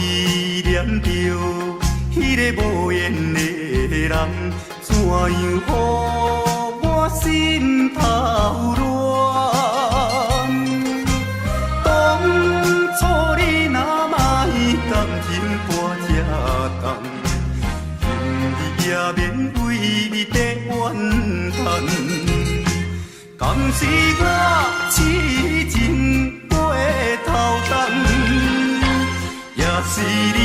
依念着迄个无缘的人，怎样予我心头乱？当初你若莫感情半只重，今日也免为你在怨叹。敢是我痴情过头重，也是你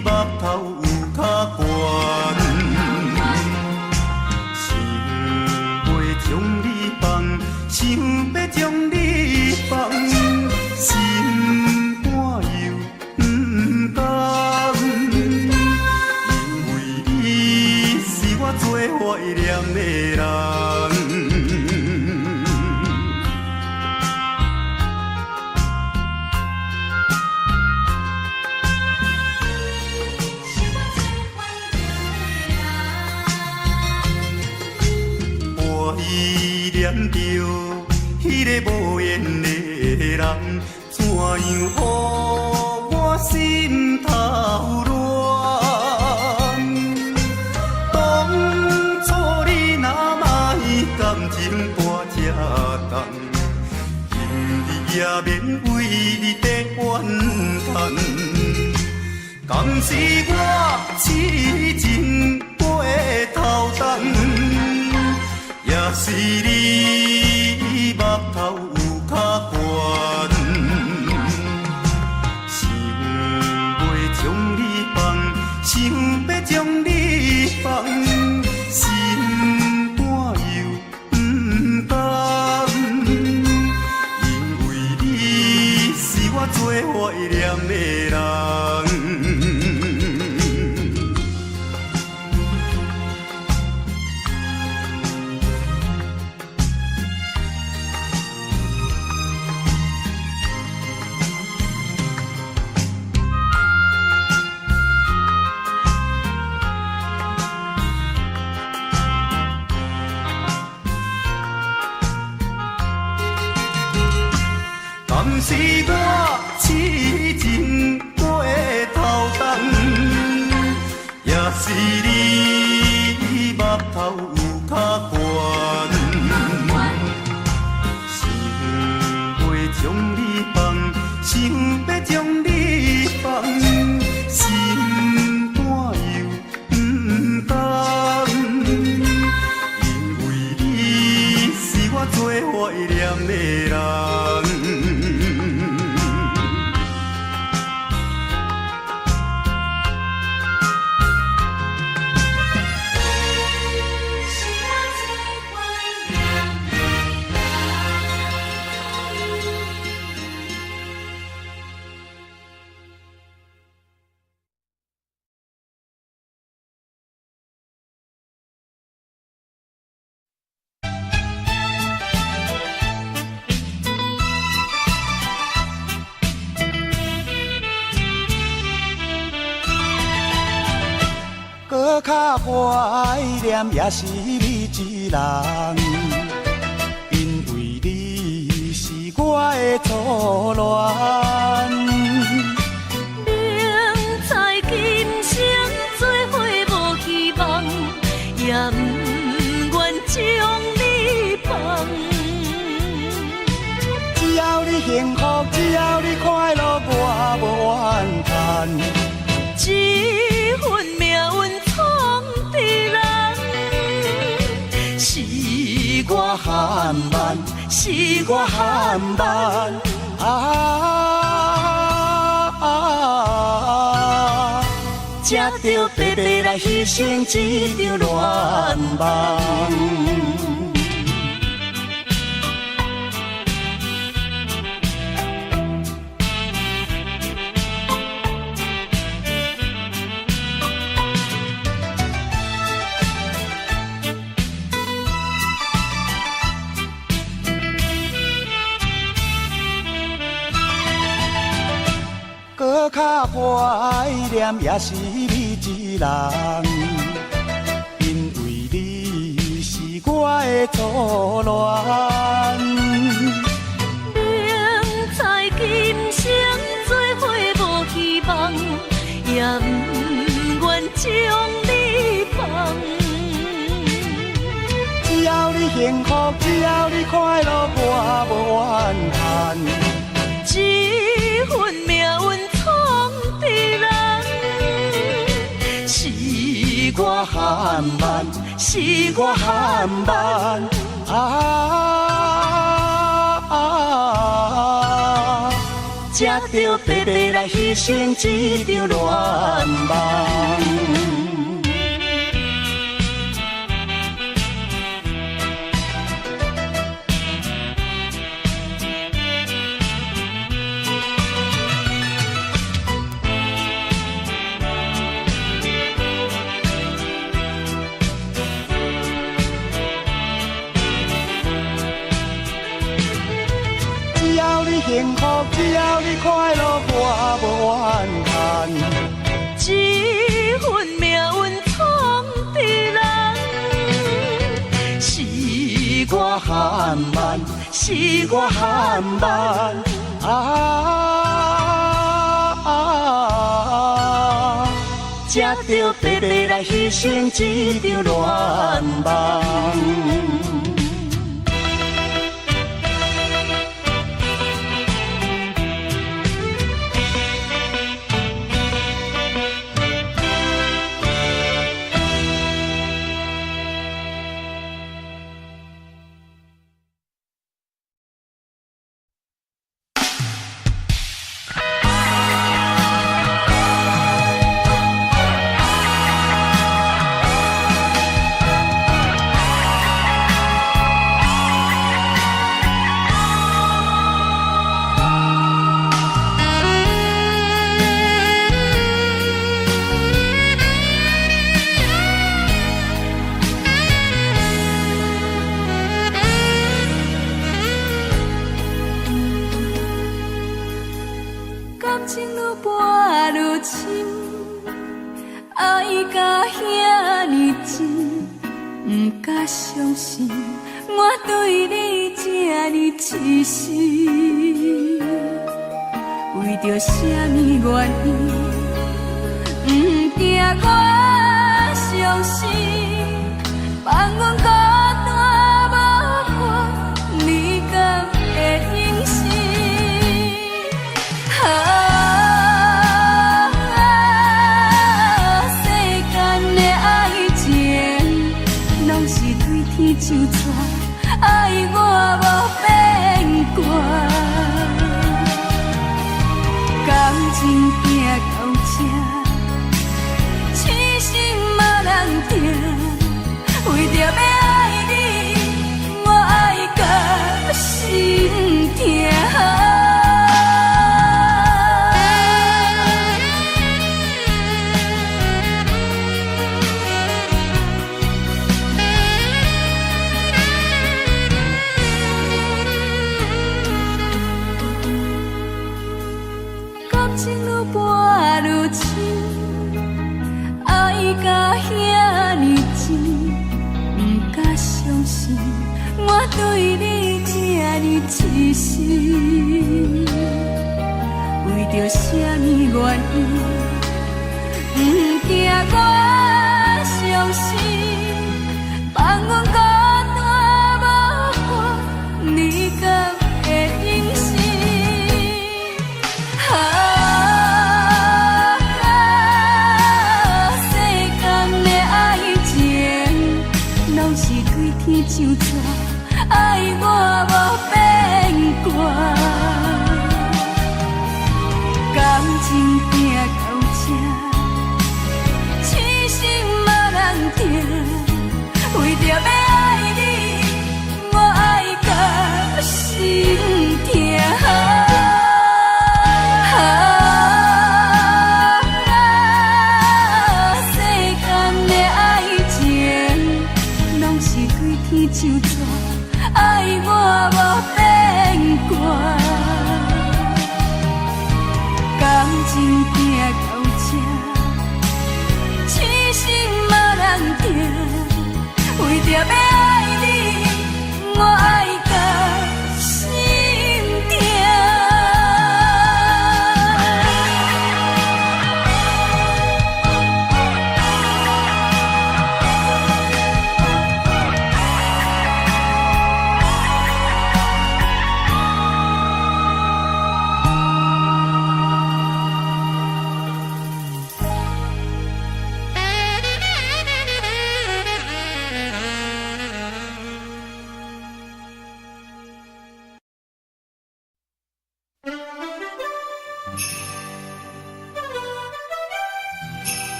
目头有较悬，想要将你放，想要将你放，心肝又不甘，因为你是我最怀念的人。依念着迄个无缘的人，怎样予我心头乱？当初你若莫感情半只重，今日也免为你在怨叹。敢是我痴情过头重？也是你目头有较悬，想要将你放，想要将你放，心肝又不甘，因为你是我最怀念的人。敢是我痴情过头重，也是你目头有较悬，想要将你放，想要将你放，心肝又不甘，因为你是我最怀念的人。搁较怀念也是你一人，因为你是我的初恋。明知今生做伙无希望，也不愿将你放。只要你幸福，只要你快乐，我无怨叹。这份命运闯的人，是我含慢，是我含慢才着白白来牺牲一场恋梦。搁较怀念也是你一人，因为你是我的初恋。明知今生做伙无希快乐我无怨叹。这份命运创的人，是我含慢，是我含慢才着白白来牺牲一场恋梦。只要你幸福，只要你快乐，我无怨叹。这份命运创的人，是我含慢，是我含慢才着白白来牺牲一场恋梦。相信我对你这呢痴心，为着什么原因，不定我伤心，放阮孤单无伴，你敢会忍心？世间的爱情，拢是对天就错，爱我无变卦。感情行到这，痴心无人听，为着要爱你，我爱到心痛。我对你这呢痴心，为着什么原因，不定我伤心，放阮孤单无伴，你敢会忍心？世间的爱情，拢是对天就错。爱我无变卦，感情行到这，痴心无人听，为着要。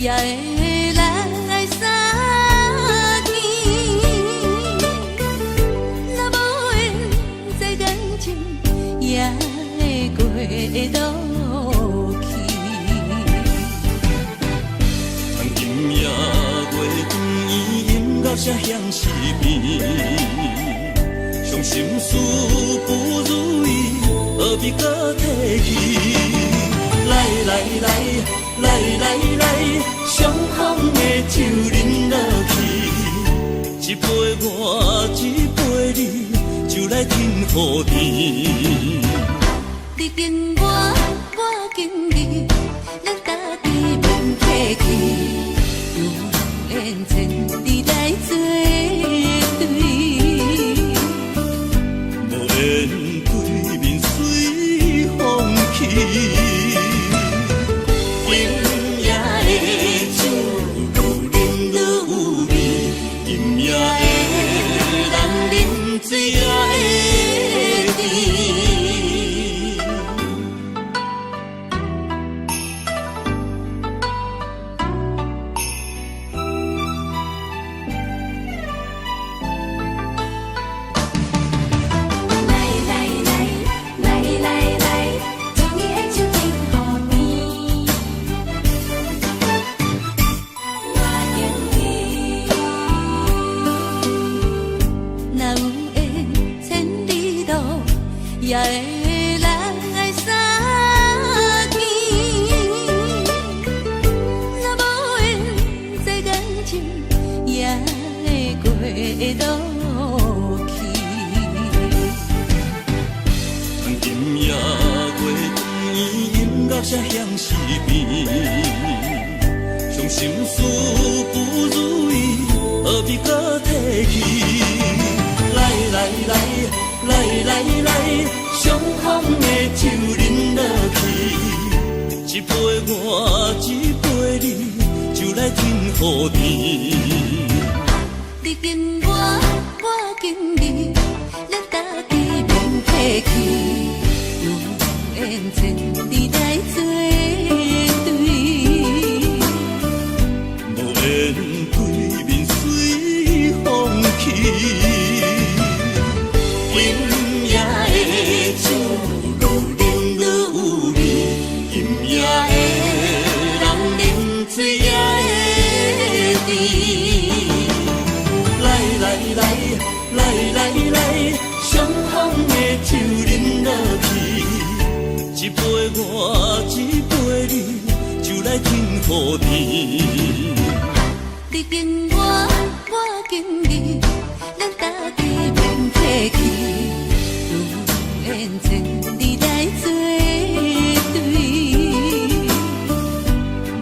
也会来相见。若无缘这感情，也会过渡去。从今夜月光，音乐声响四边，伤心事不如意，何必搁提起？来来来来来来，伤风的酒饮落去，一杯我，一杯你，就来甜乎甜。你跟我，我跟你，咱家己免客气，有缘千里来作对，无缘对面随风去。也会来相见。若无缘这感情，也会过渡去。从今夜月光，音乐声响四边，伤心事不如意，何必搁提起？来来来来来来，伤风的酒饮落去，一杯我，一杯你，就来甜乎甜。你跟我，我跟你，咱家己免客气，有缘千里来作对，无缘对面随风去。来来来，伤风的酒饮落去，一杯我，一杯你，就来甜乎甜。你跟我，我跟你，咱家己免客气，有缘千里来作对，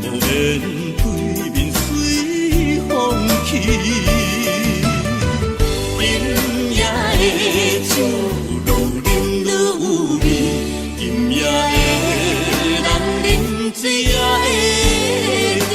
无缘对面随风去。酒愈饮愈有味，今夜的人饮醉也会甜。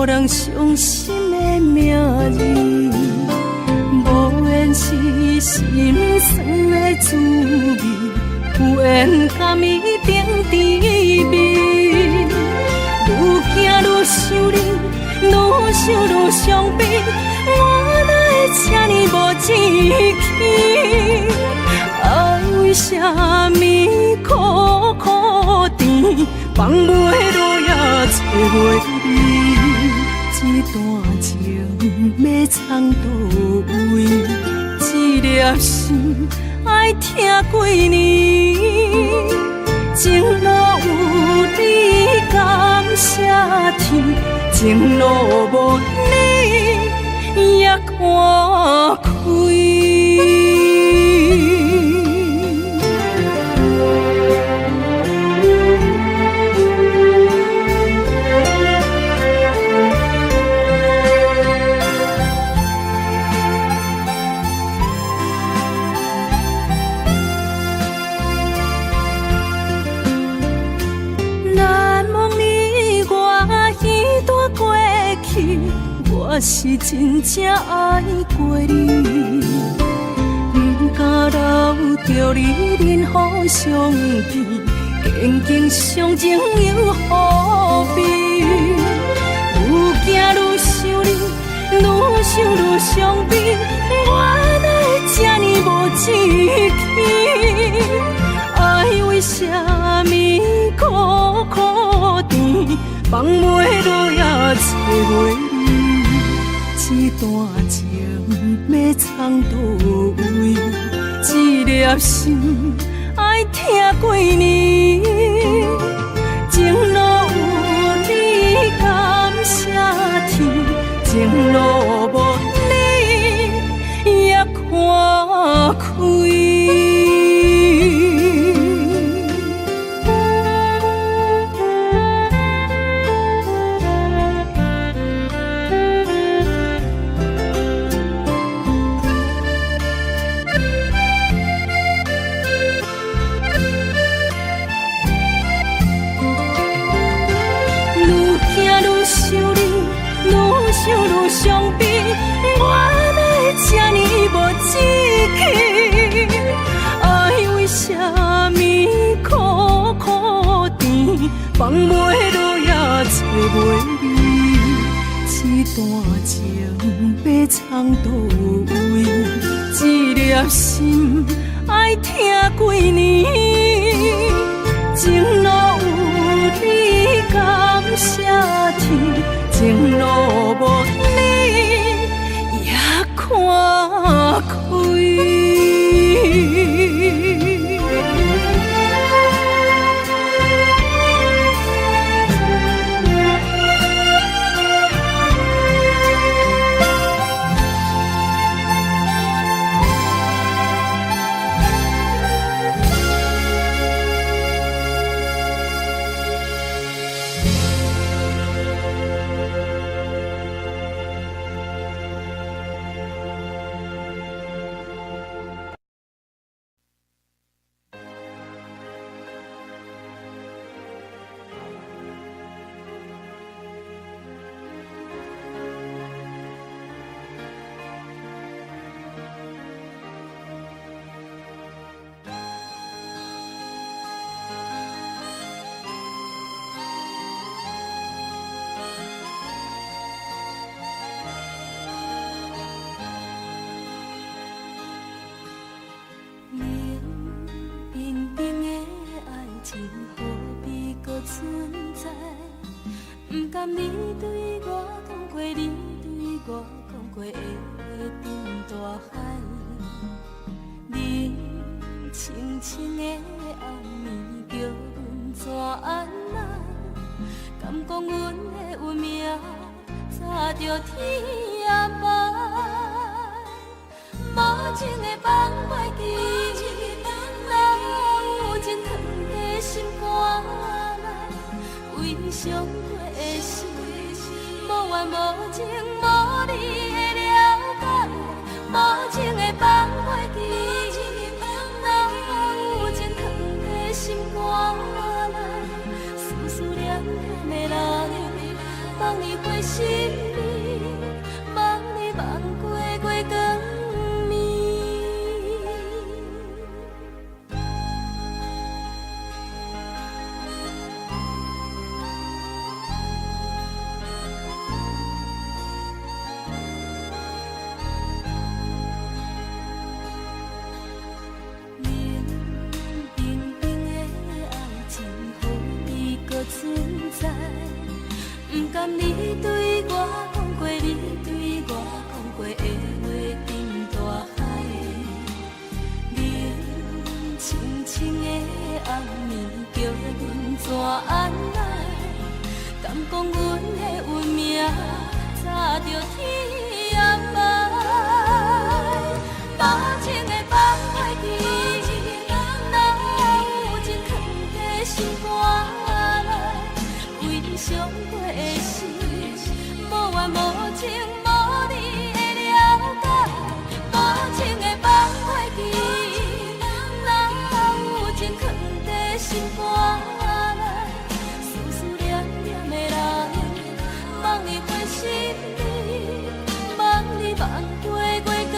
人伤心的名字，无缘是心酸的滋味，有缘甘伊顶甜蜜。愈行愈想你，愈想愈伤悲，我哪会这呢无志气？啊，为啥放袂落也找袂你，这段情要藏倒位？这粒心爱听几年，情路有你感谢天，情路无你也看开。我是真正爱过你，不敢留着你任何伤悲，坚强相情又何必？愈行愈想你，愈想愈伤悲，我哪会这呢无志气？爱为什么苦苦甜，放袂落也找袂你？这段情要藏倒位？这粒心爱听几年？情路有你感谢天，情路无你也看开。伤悲，我哪会这呢无志气？爱为什么苦苦甜，放袂落也找袂你？这段情要藏倒位？这粒心爱听几年？情路有你感谢天，情路无你也看开。不甘你对我讲过，你对我讲过会沉大海。冷清清的暗暝，叫阮怎安来？敢讲阮的运命早着天涯无情的放袂记，哪有真疼的心肝来为伤过的心，无怨无情无你的了解，无情的放袂记，哪有真疼的心肝来思念念的人，望你回心里，望你望过月光。甘你对我讲过，你对我讲过的话，变大海。冷清清的暗暝，叫阮怎安来？敢讲阮的运命，早着天暗暝。多情的放袂记，哪有情藏在心肝内？为伤过的事，无怨无情无你的了解。多情的放袂记，哪有情藏在心肝内？思思念念的人，望你关心你，望你望过月光。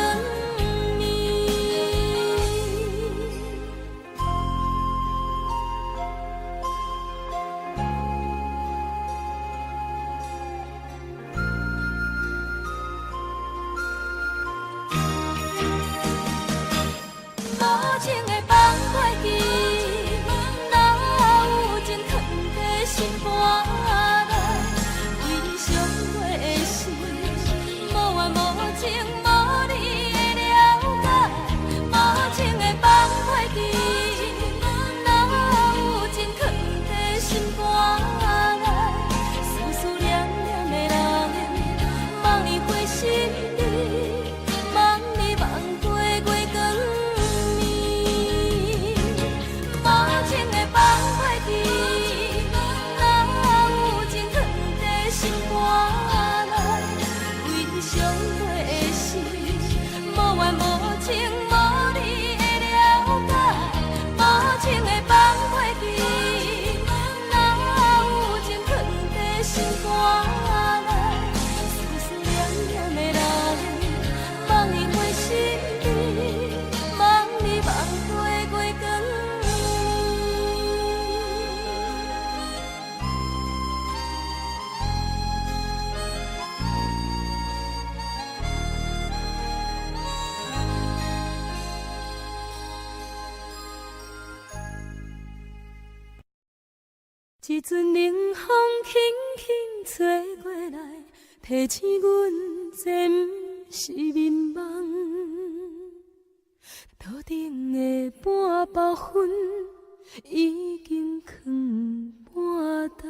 无情的放袂记，哪有情藏在心肝内？为伤过的事，无怨无情无你的了解。无情的放袂记，哪有情藏在心肝内？思思念念的人，望你回心你，望你望过月光。无情的放袂记，哪有情藏在心肝内？为伤过的事，无怨无情无你的了解。无情的放袂记，哪有情藏在心肝内？思思念念的人，望你回心你，望你望过月光。一阵冷风轻轻吹过来，提醒阮这不是眠梦。头顶的半包云已经藏半冬。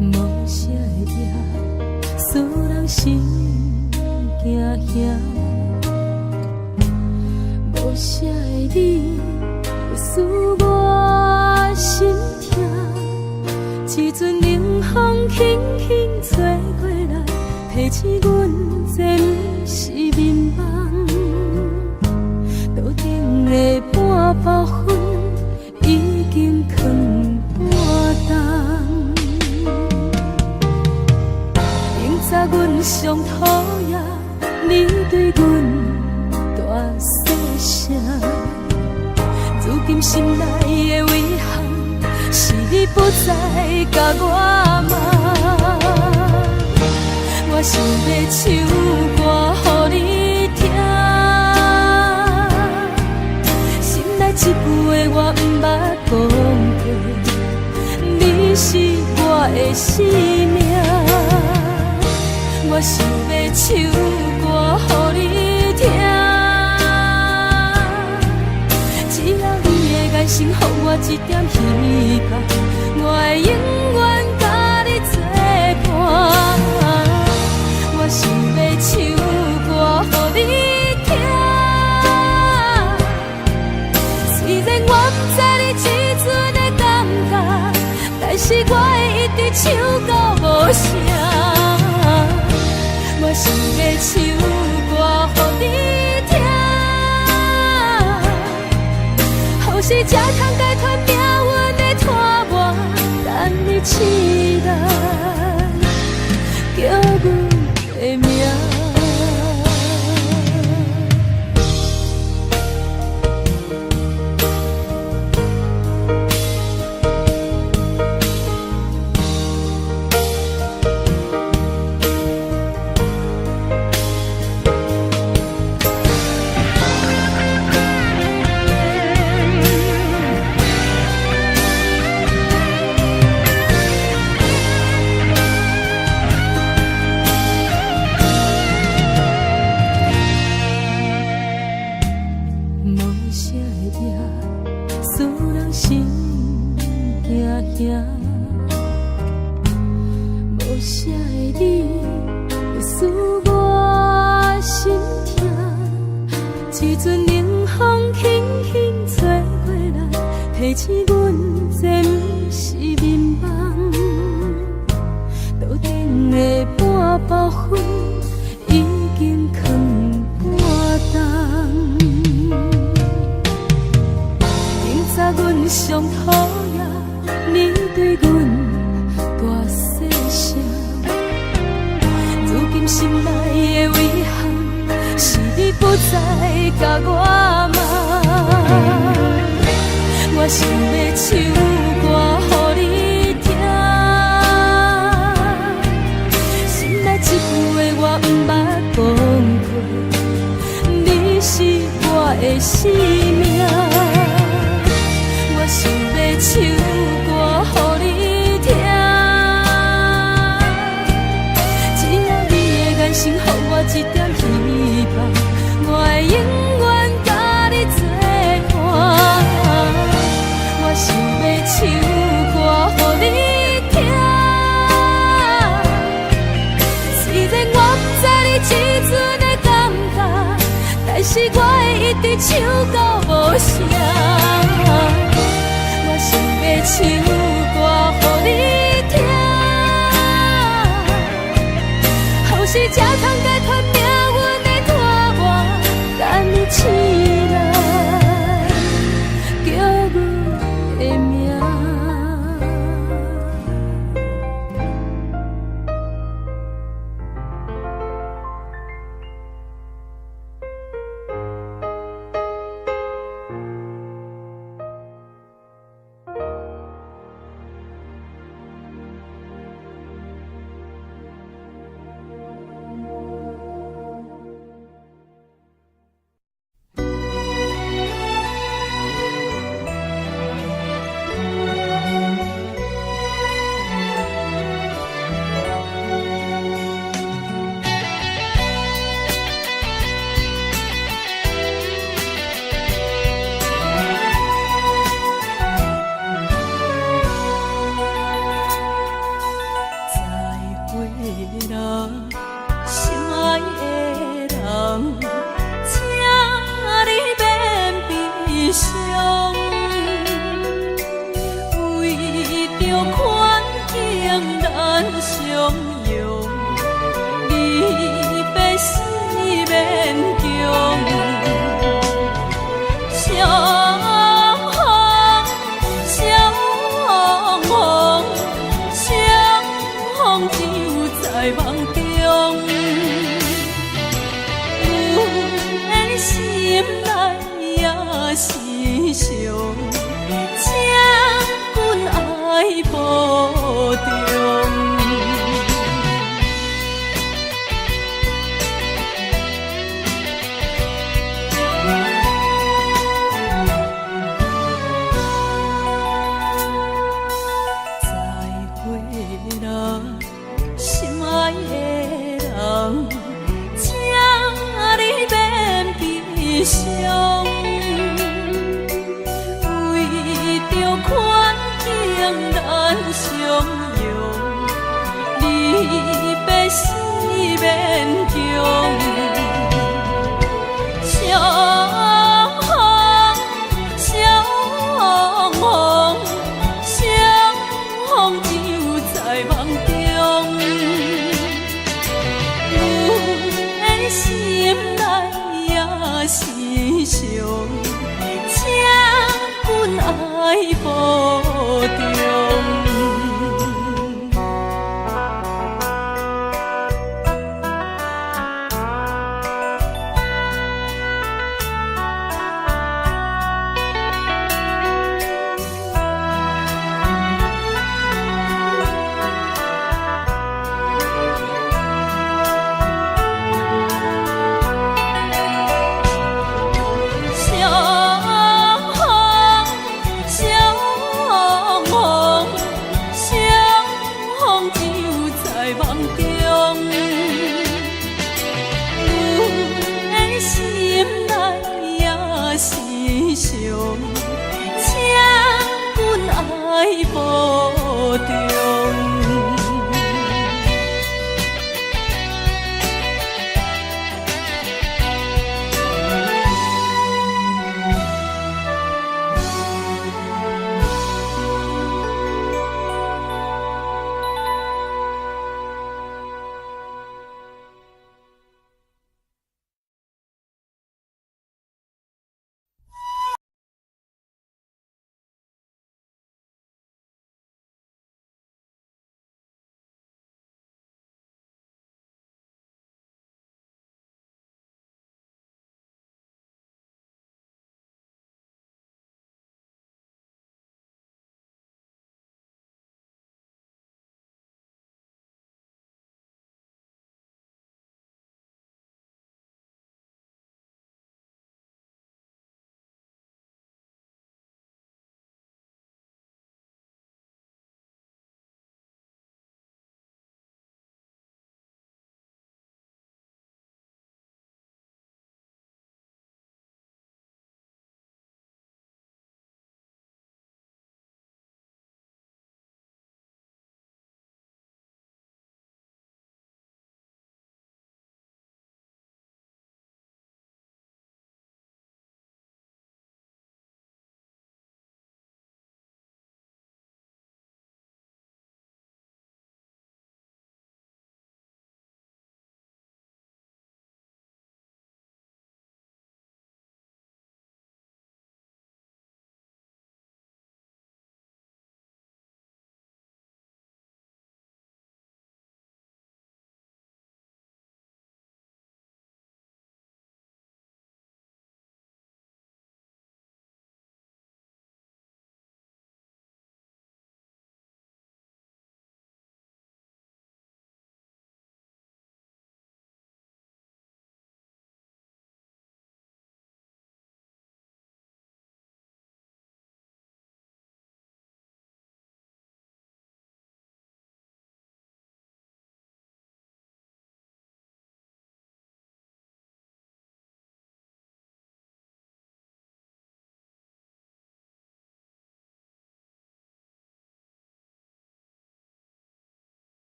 无啥会赢，使人心惊惊。无啥的你，会使我心痛。一阵冷风轻轻吹过来，提醒阮这不是眠梦。头顶的半包云已经藏半冬。明早阮上讨厌，你对阮大声，如今心内的遗憾，是你不再甲我骂。我想要唱歌予你听，心内一句话我不捌讲过，你是我的生命。我想要唱歌予你听。爱心，予我一点希望，我会永远甲你作伴。我想要唱歌予你听，虽然我不知你这阵的感觉，但是我会一直唱到无声。我想要唱歌予你听。有时才通解脱命运的拖磨，等你。个醒，阮这不是眠梦。桌顶的半包烟已经藏半冬。明早阮上讨厌你对阮大细声，如今心内的遗憾是你不再甲我问。我想要唱歌予你听，心内一句话我不捌讲过，你是我的生命。我想要唱歌予你听，只要你的眼神予我一点希望，我会永远甲你作伴。我想要唱歌予你听，虽然我不知你这阵的感觉，但是我会一直唱到无声。我想要唱歌予你听，后世才通解脱命运的拖磨，等你醒来叫阮的名。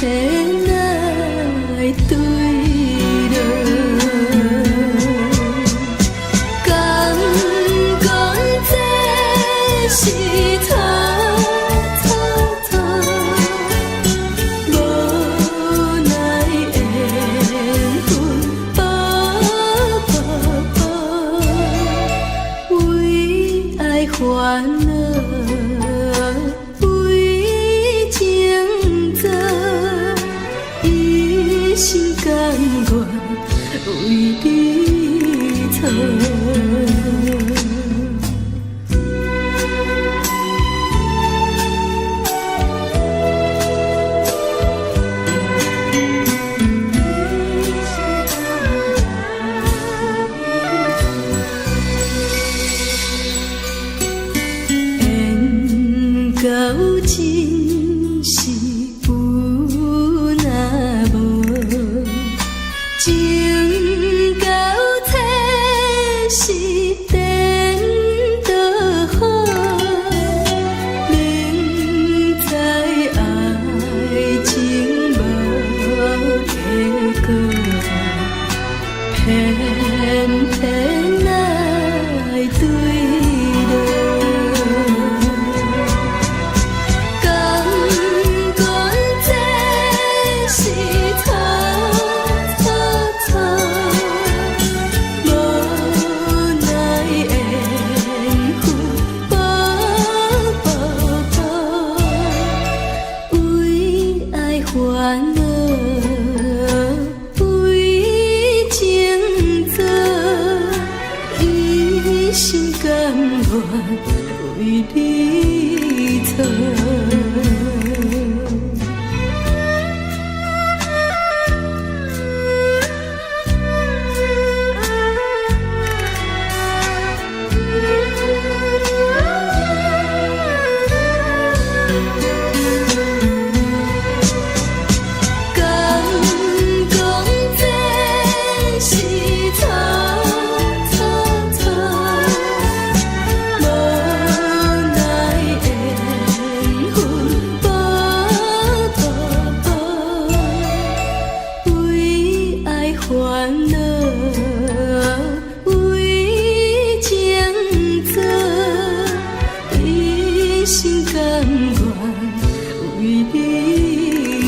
天来对落。敢讲这是错错错，无奈缘分薄薄薄，为爱烦恼。心甘愿为你错。缘到真是有那无。情到体是颠倒好，明知爱情无结果，偏偏来对落。敢讲这是错。烦恼为情做，一心甘愿为你错。烦恼为情做，一心甘愿为你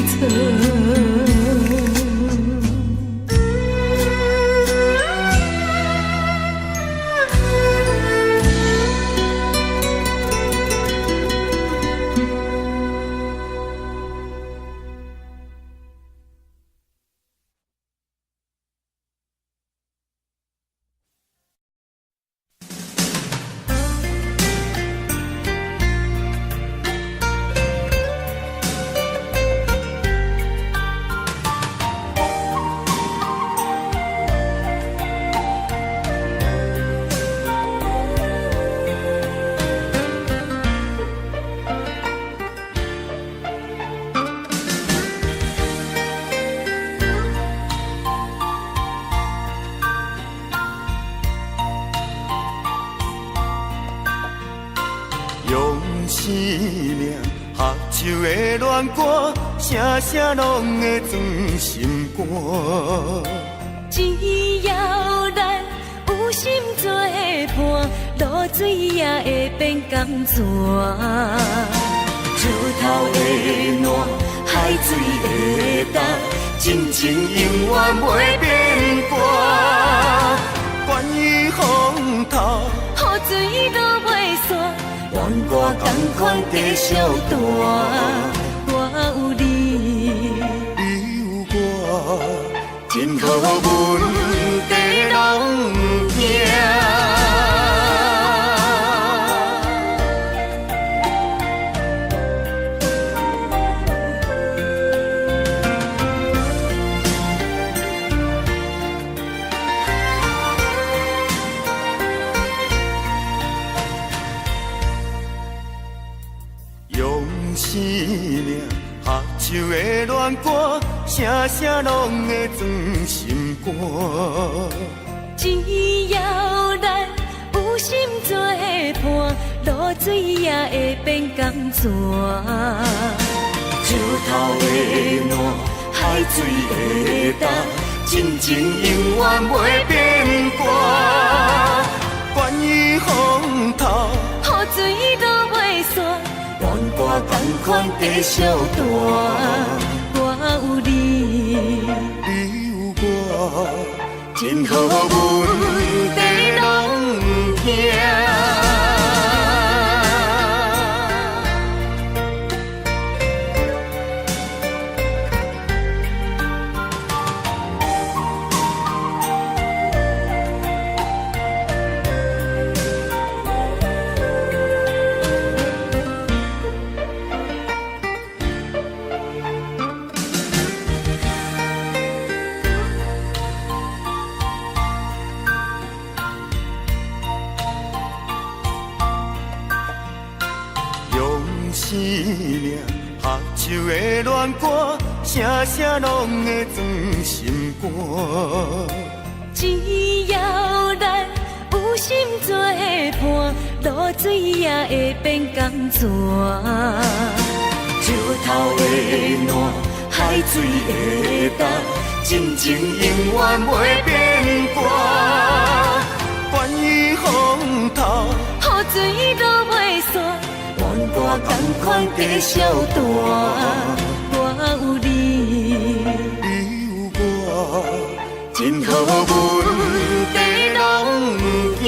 错。用生命合唱的恋歌，声声拢会钻心肝。只要咱有心做伴，露水也会变甘泉。石头的暖，海水的干，真情永远袂变卦。关于风头，雨水落袂散，愿我同款继续弹。我有你，你有我，真好阮地拢行。生命合唱的恋歌，声声拢会钻心肝。只要咱有心做伴，露水也会变甘泉。石头的烂，海水的干，真情永远袂变卦。关于风头，雨水都袂散，怨歌同款继续弹。我有你，你有我，真好阮地拢行。生命合唱的恋歌，声声拢会装心肝。只要咱有心作伴，露水也会变甘泉。石头的烂，海水的干，真情永远袂变卦。关于风头，雨水都袂散。怨歌同款继续弹。我有你，你有我，真好阮地拢行。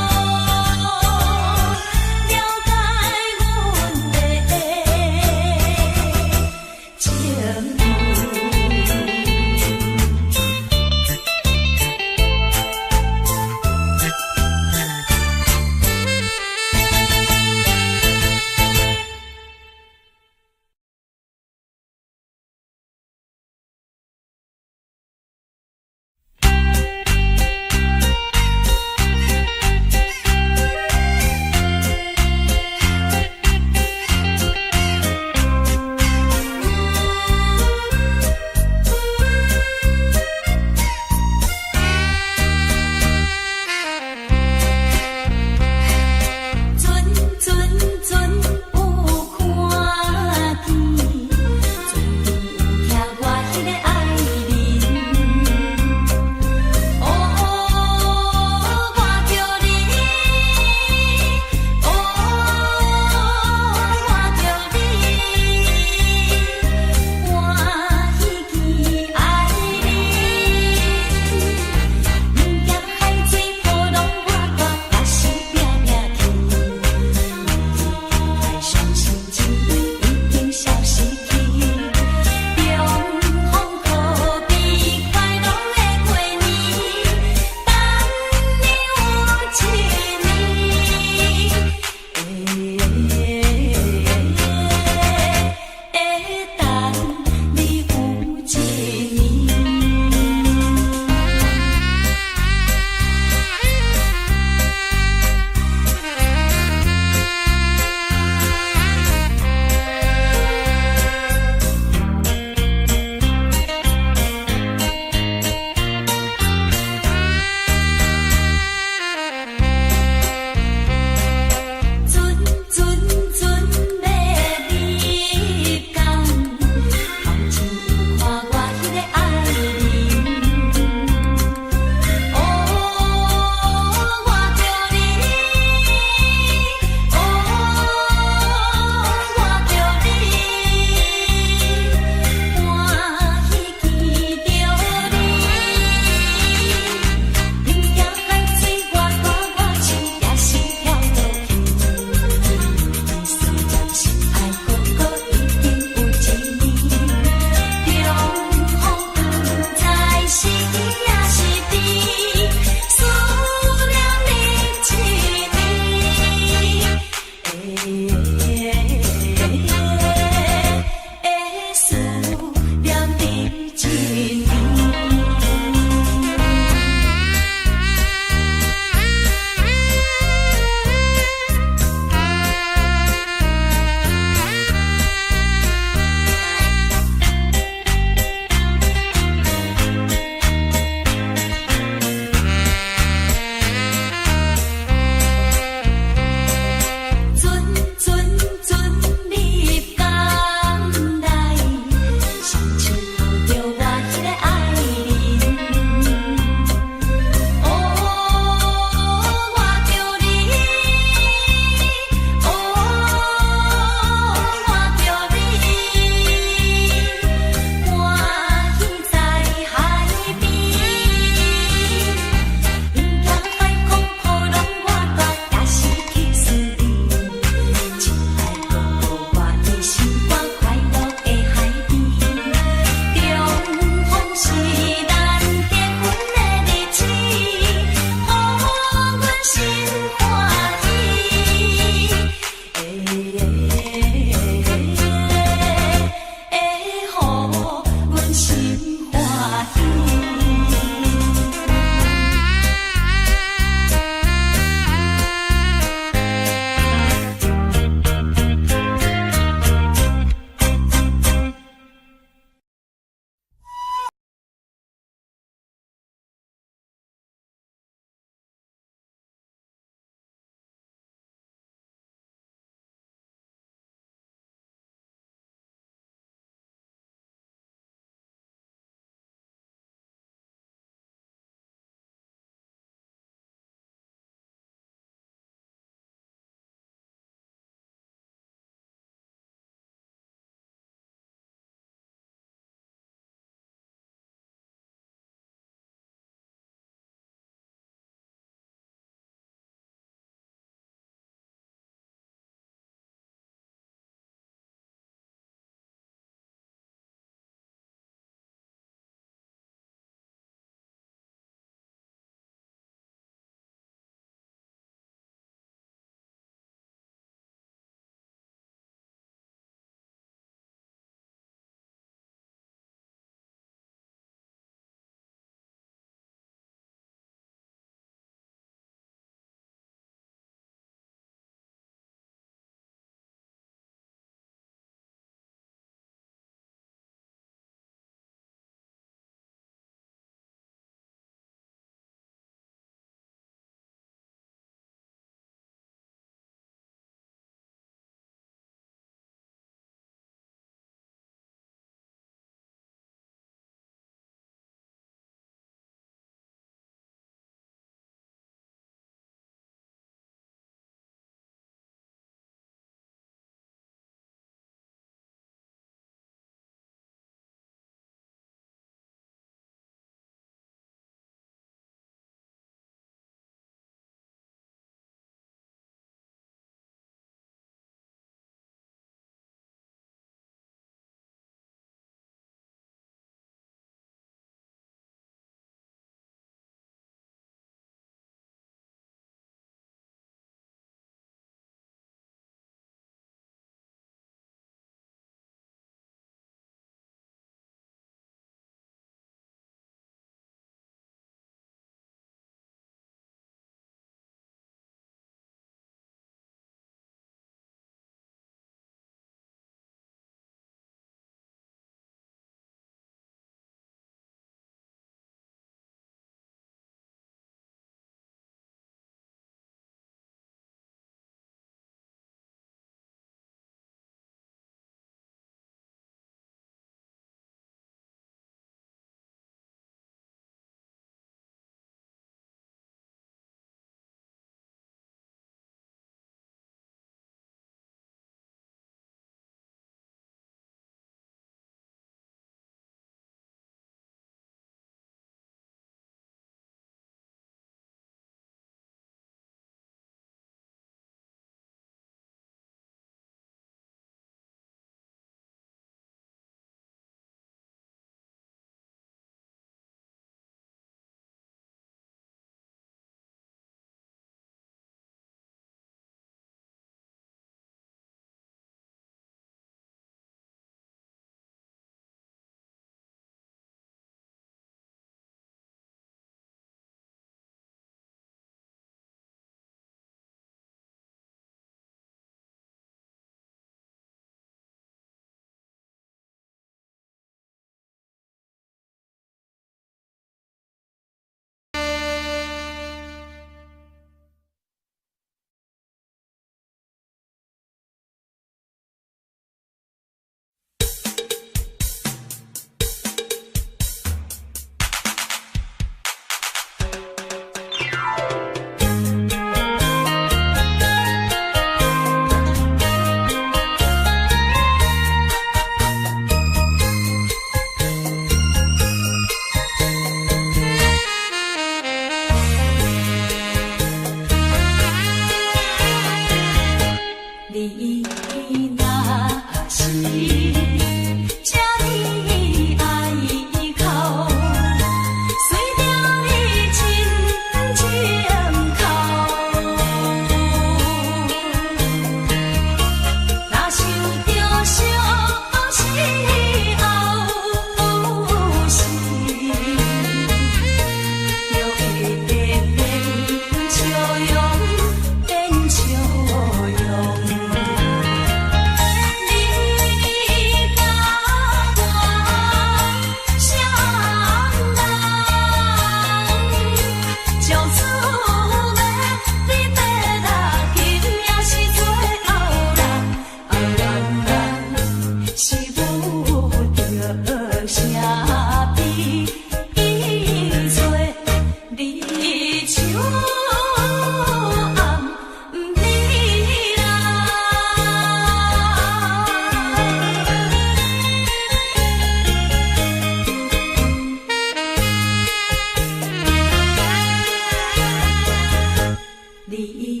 你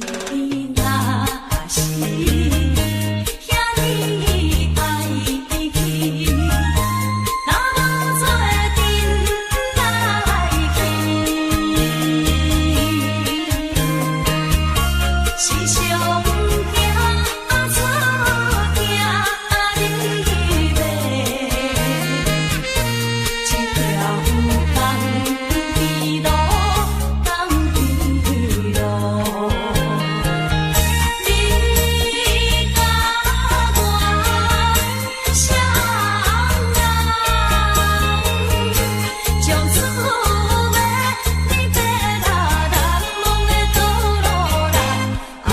若是遐尼爱去，那无做阵来去，是上惊错惊你袂，一条江边路，江边路。你甲我相爱，将滋味你白啦啦，梦的倒落来，爱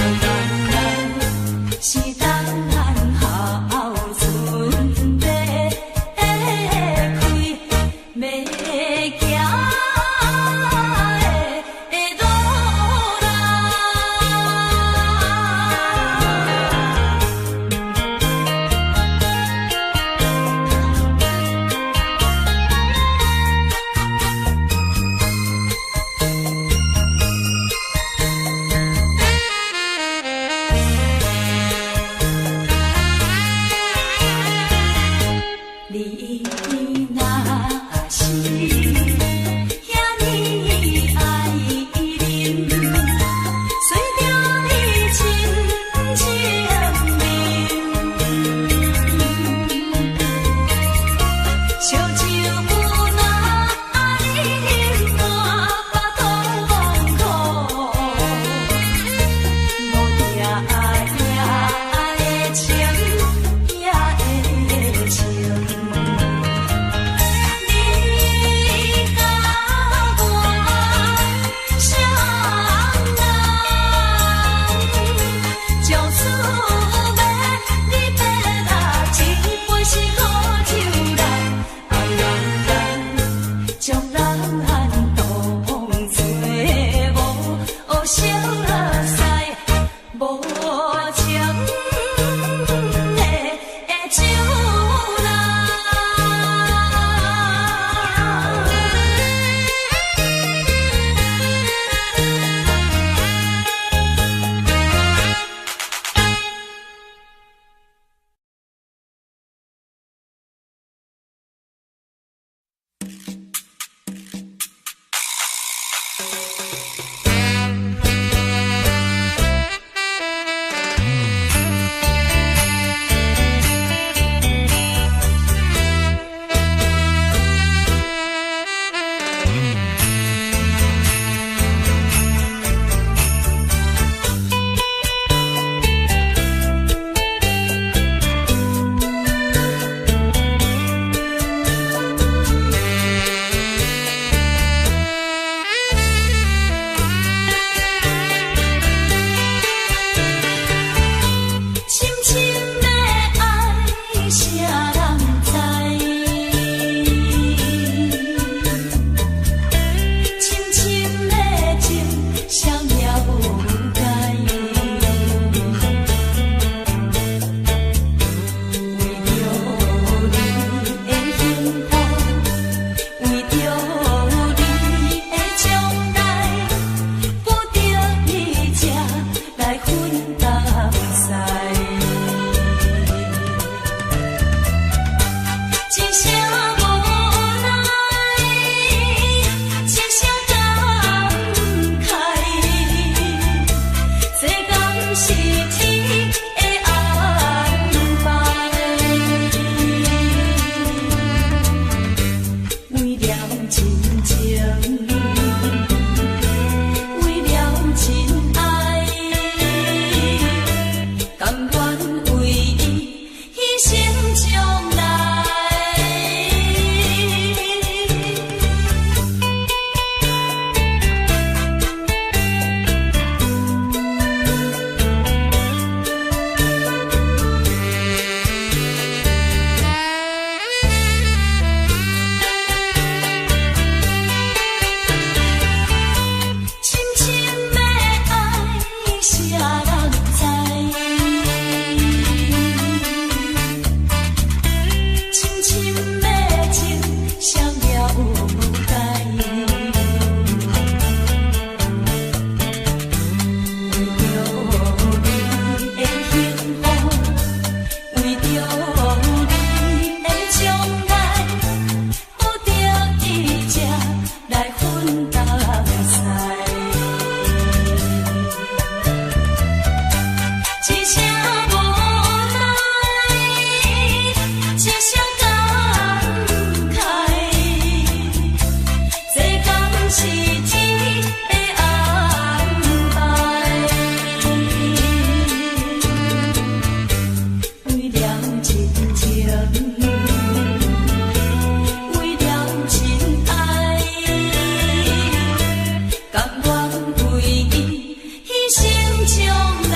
一声无奈，一声感慨，这敢是天的安排？为了真情，为了真爱，甘愿为伊牺牲将来。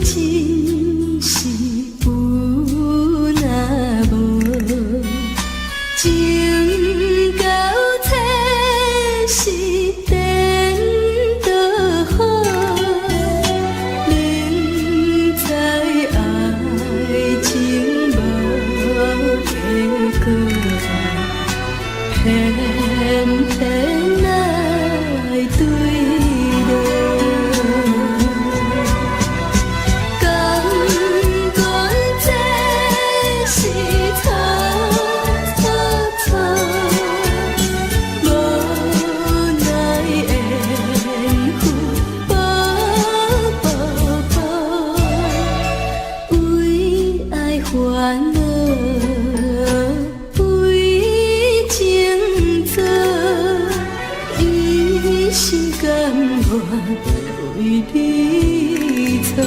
真是有若无，情到切是颠倒好，明知爱情无结果，偏偏来对落。为你错。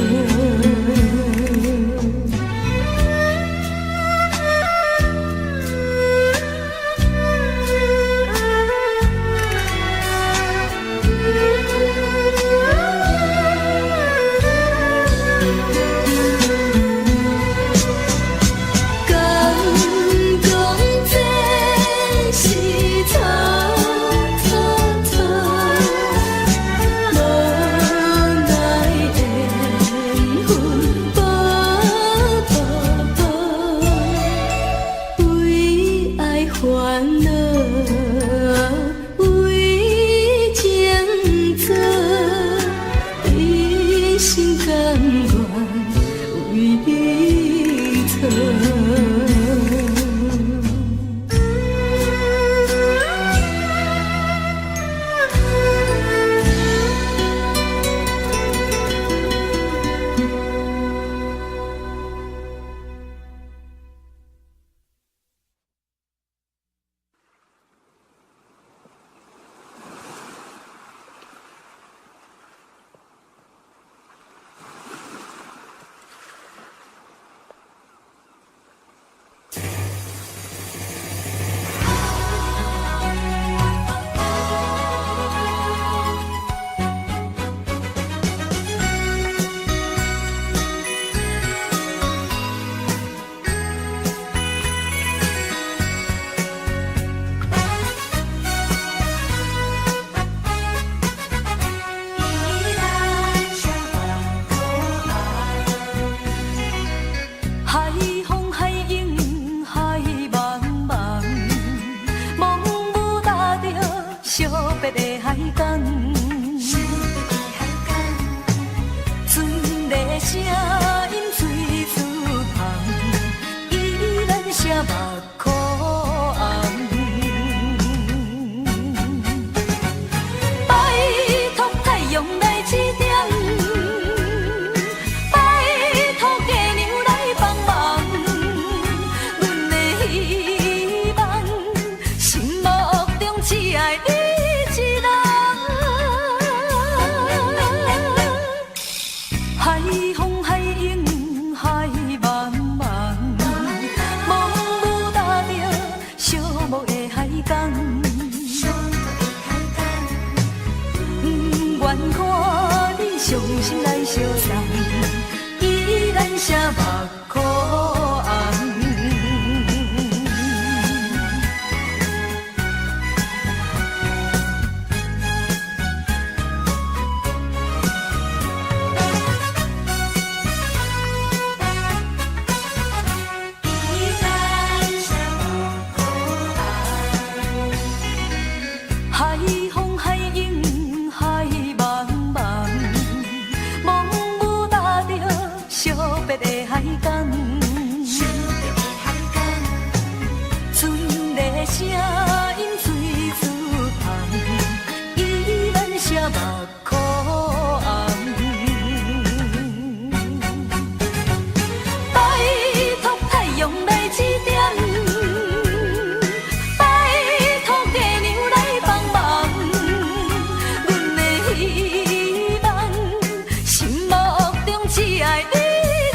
只爱你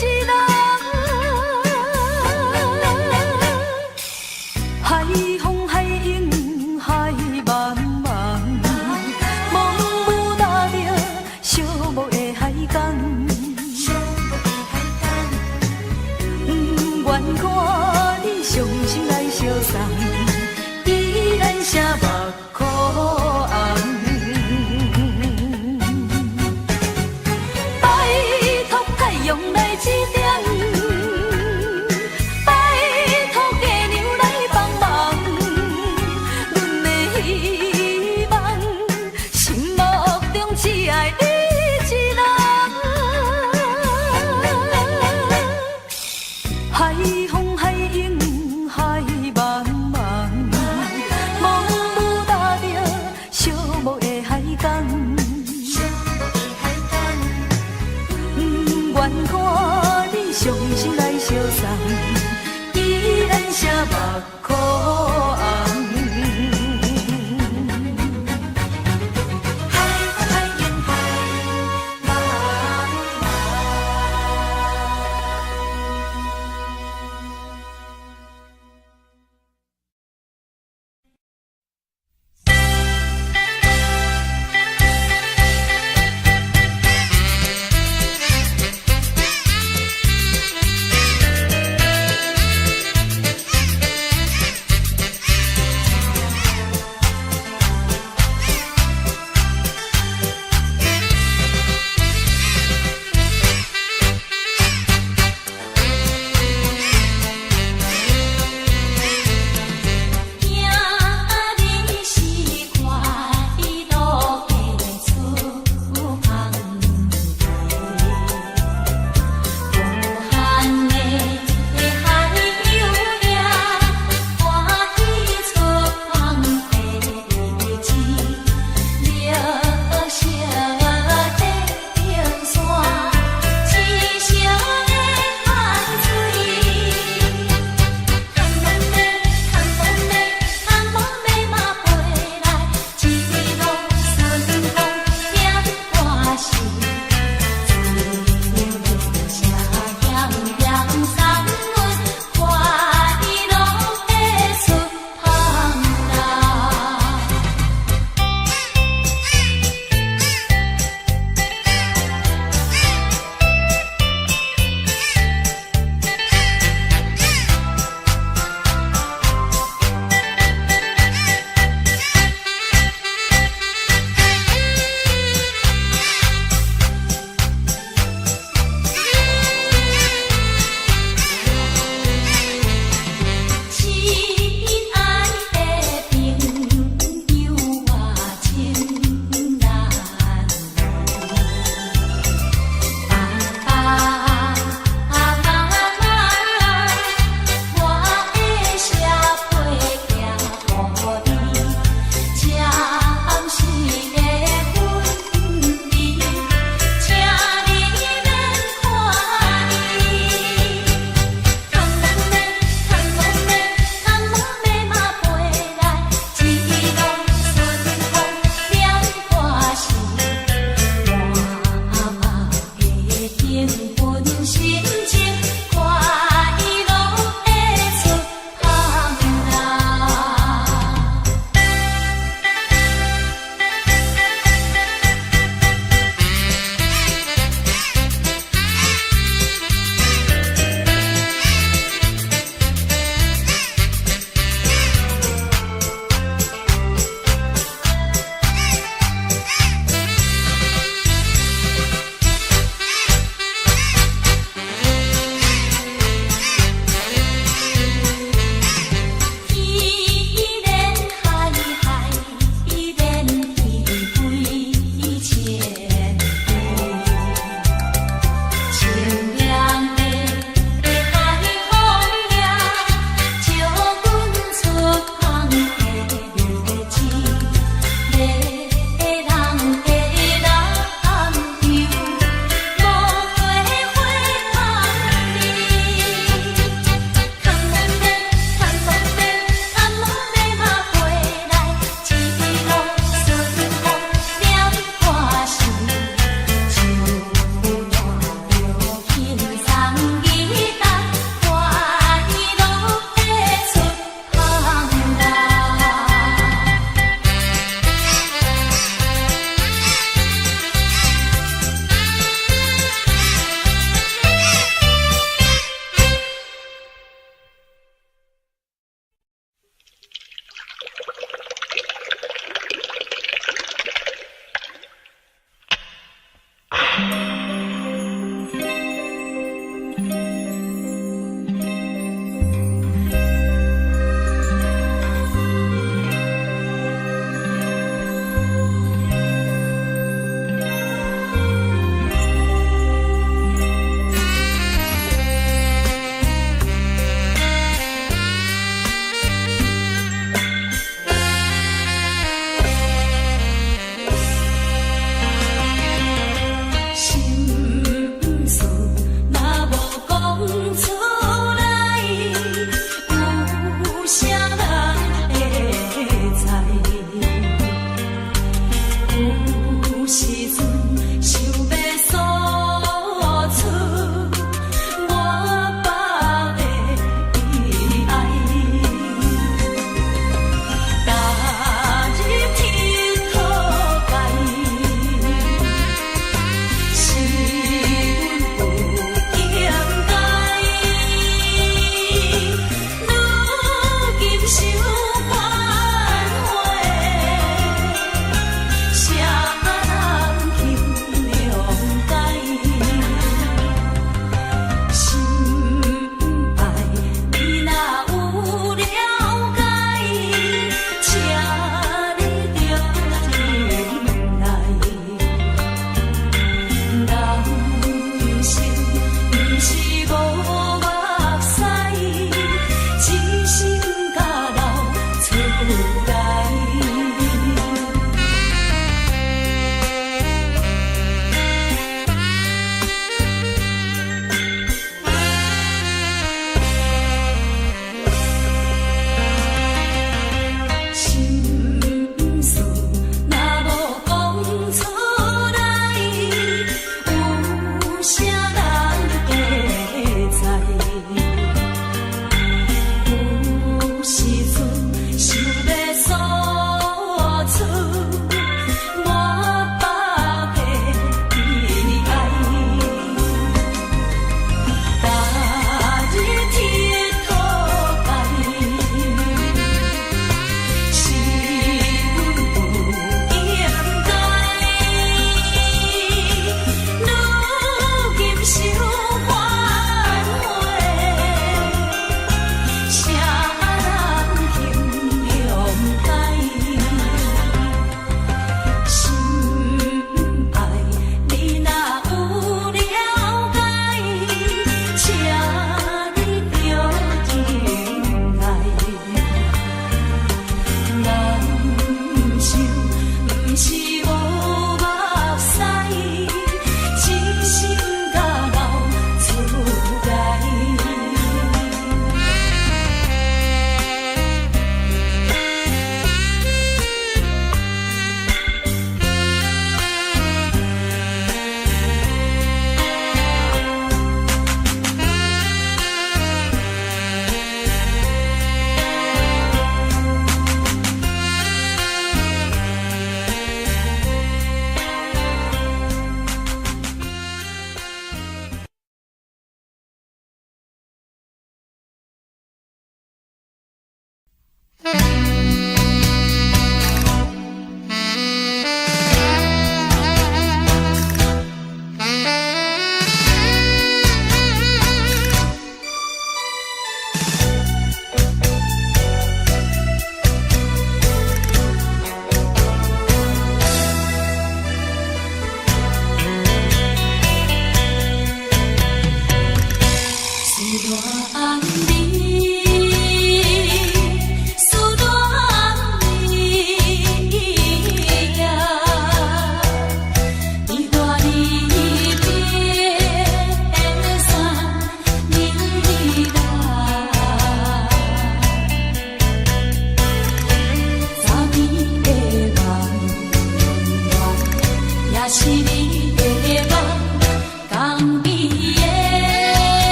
一人。一点，拜托月娘来帮忙，阮的希望，心目中只爱你一人。海风海涌海茫茫，茫雾搭着寂寞的海港。不愿看你伤心来相送，依然写目眶红。海海涌海茫茫。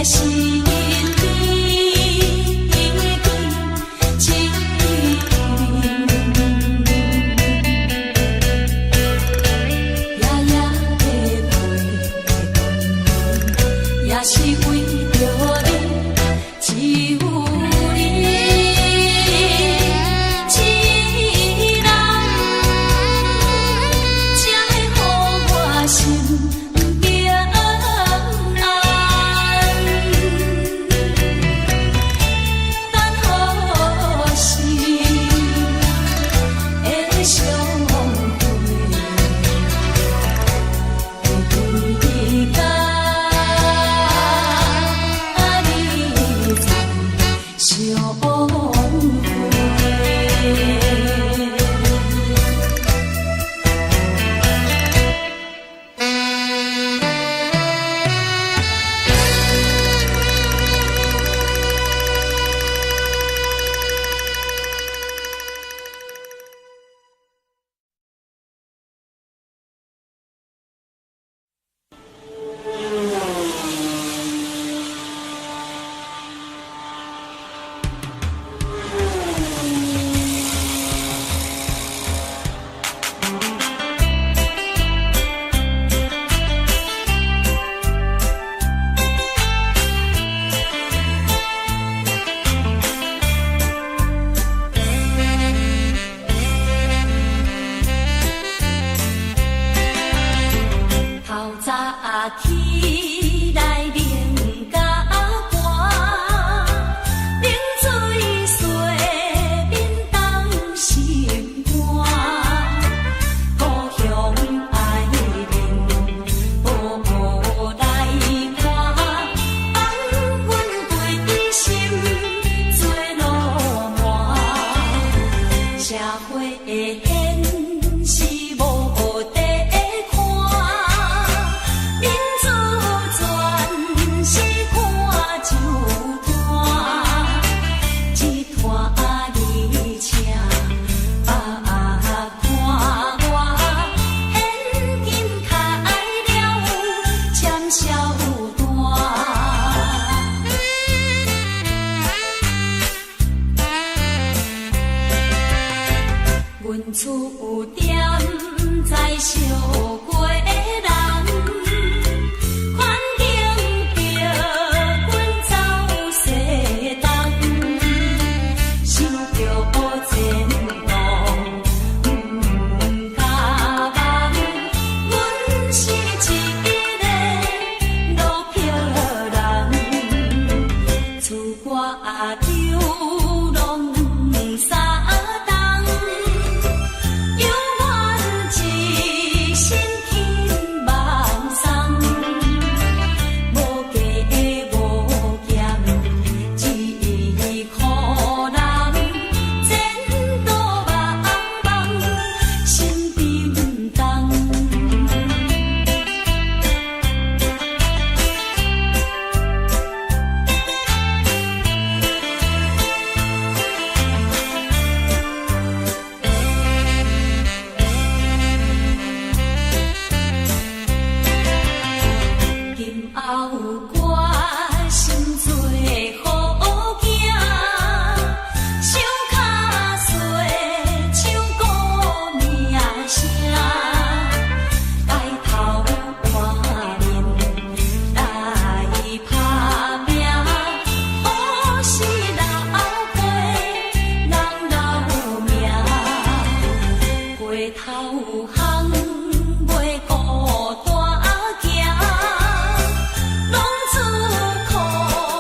孤单行，拢自苦。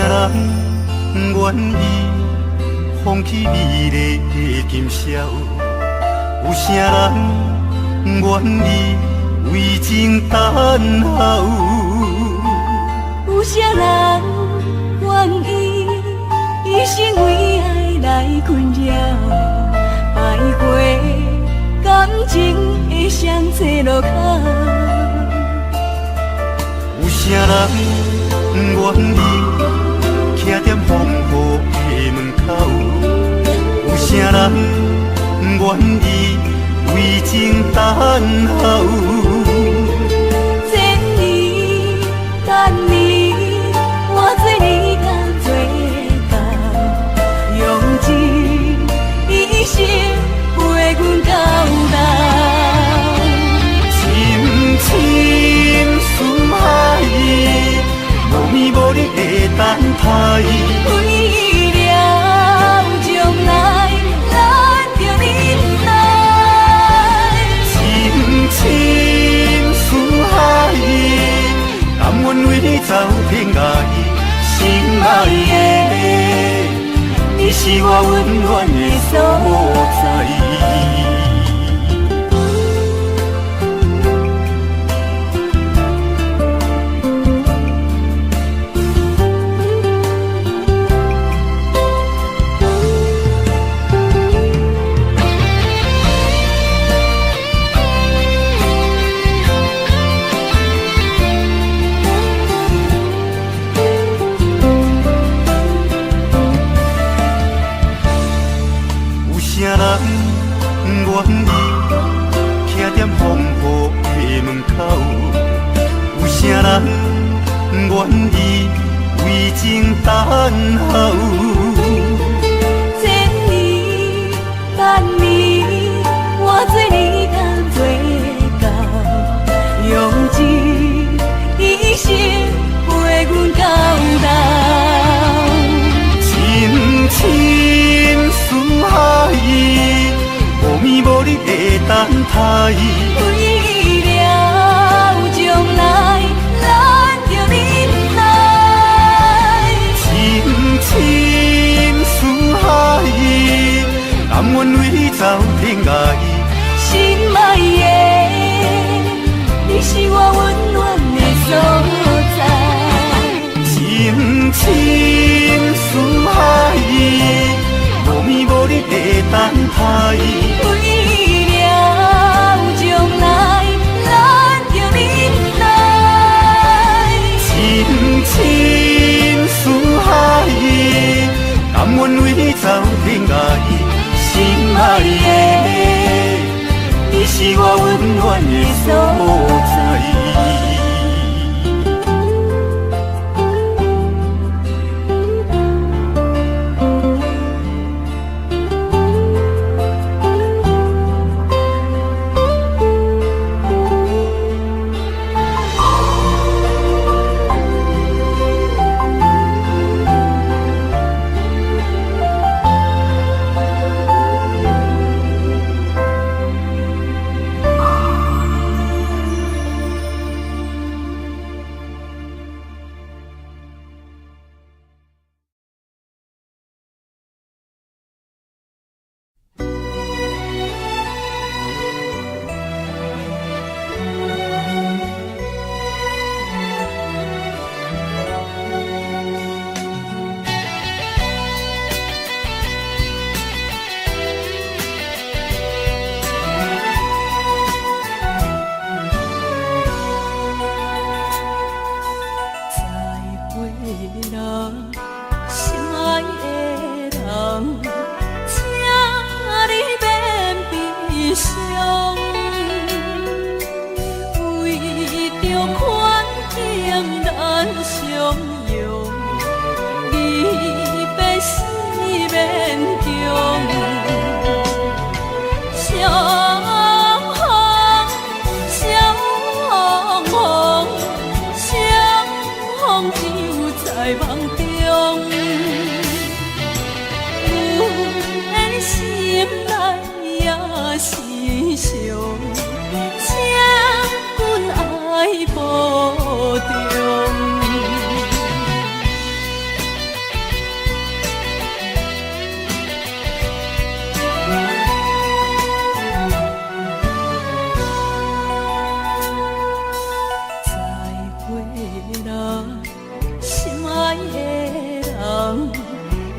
人愿意放弃美丽的今宵？有啥人愿意为情等候？有啥人愿意一生为爱来困扰？徘徊感情的双侧路口。有啥人愿意徛在风雨的门口？有啥人愿意为情等候？千年等你，换做你甲做到，用一生陪阮到老。深深思海，无眠无日的等待。为了将来，咱着忍耐。深深思海，甘愿为你走天涯。心爱的，你是我温暖的所在。有啥人愿意徛在风雨的门口？有啥人愿意为情等候？千年等你，换做你甲做到，用一生陪阮到老。深深思海，无眠无日的等待。为了将来，咱着忍耐。深深思海，甘愿为你走天涯。心爱的，你是我温暖的所在。深深思海，无眠无日的等待。为了将来，咱着忍耐。深深思海，甘愿为你走天涯。心爱的，你是我温暖的所在。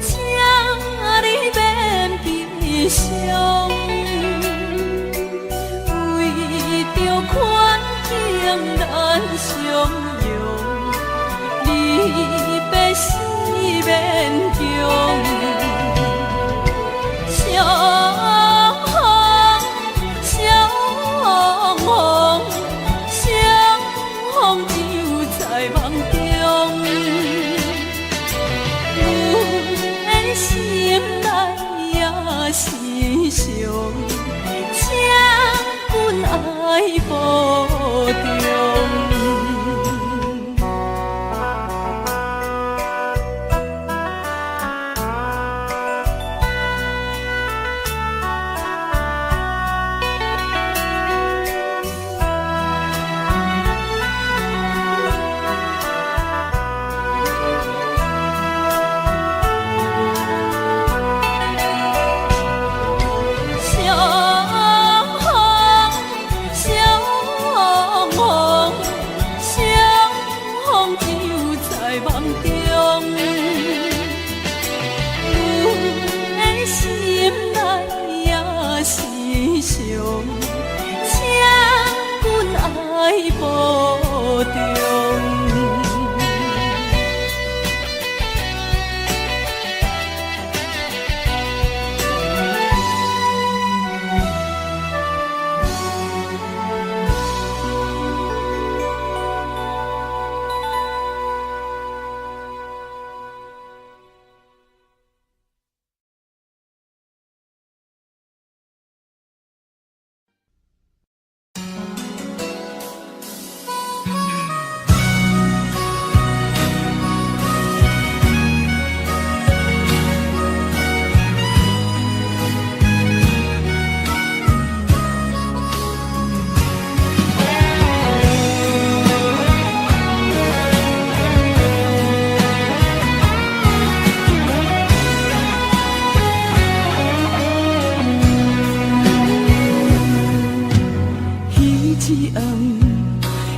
请你免悲伤，为着环境咱相容，离别时免强。相逢，相逢，相逢只有在梦中。阮心内也是伤，请阮爱保重。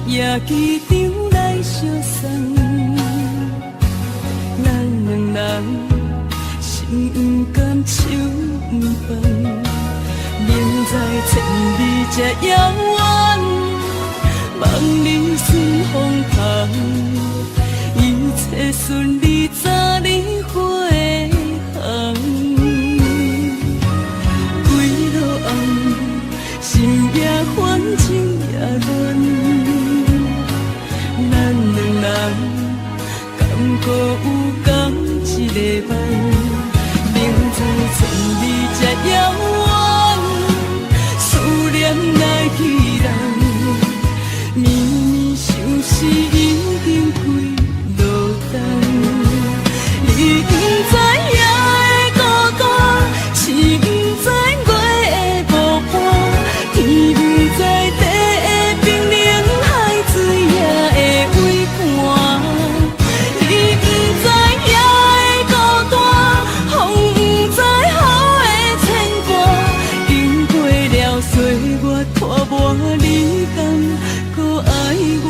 夜机场来相送，咱两人心不甘手不放，明知千里这遥远，望你顺风旁，一切顺利早日回航。几落红，心也烦，情也乱。敢搁有共一个梦，明知千里这遥远，思念来去人，绵绵相思已经几落冬。你不知夜的孤单，星不知月的无伴，天不知地的冰冷，海水也会为寒。你不知夜的孤单，风不知雨的牵挂，经过了岁月拖磨，你敢搁爱我？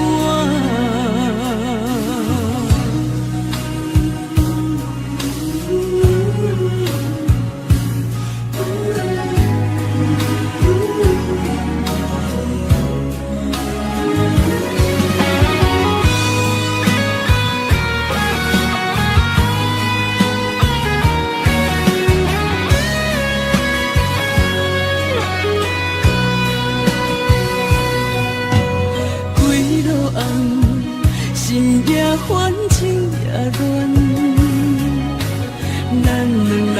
心也烦，情也乱，咱两人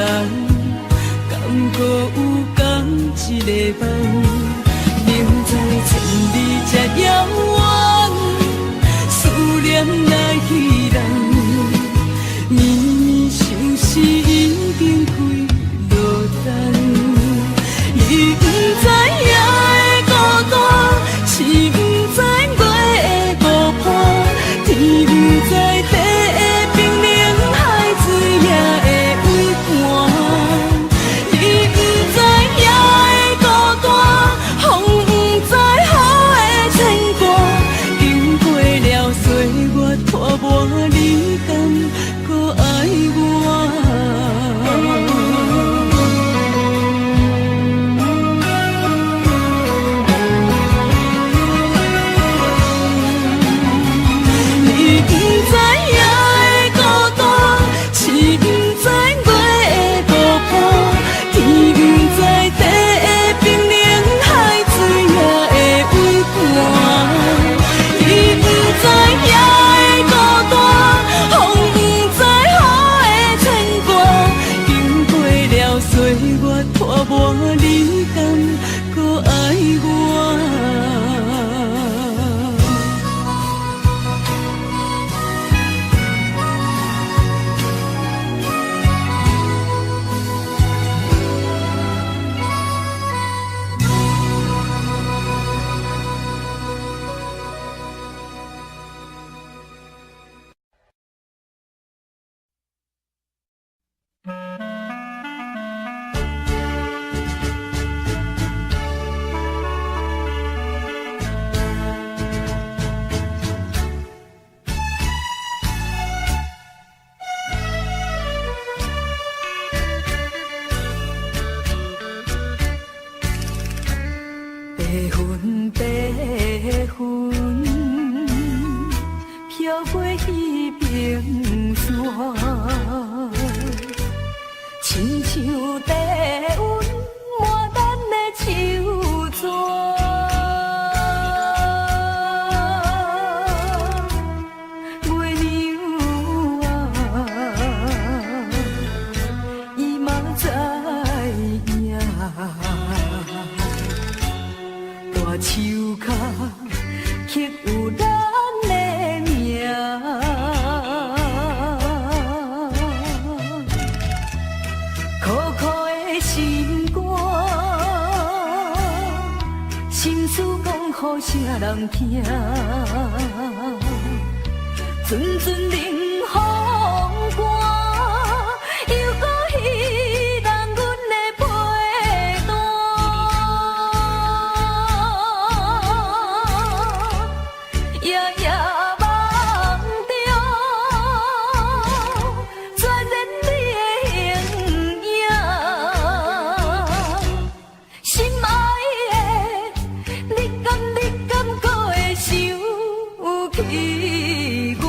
敢搁有共一个梦？明知千里这遥远，思念来去人，绵绵相思已经几落冬。你不知夜的孤单，星不知月的无伴。天不知地的冰冷，海水也会为寒。你不知夜的孤单，风不知雨的牵挂，亲像低温满咱的手纸，月娘啊，伊嘛知影，大树脚刻有咱的名。苦苦的心肝，心事讲予啥人听？阵阵冷风寒，又搁彼人阮的被单。夜夜梦中，全然你的形影。心爱的，你敢搁会想起我？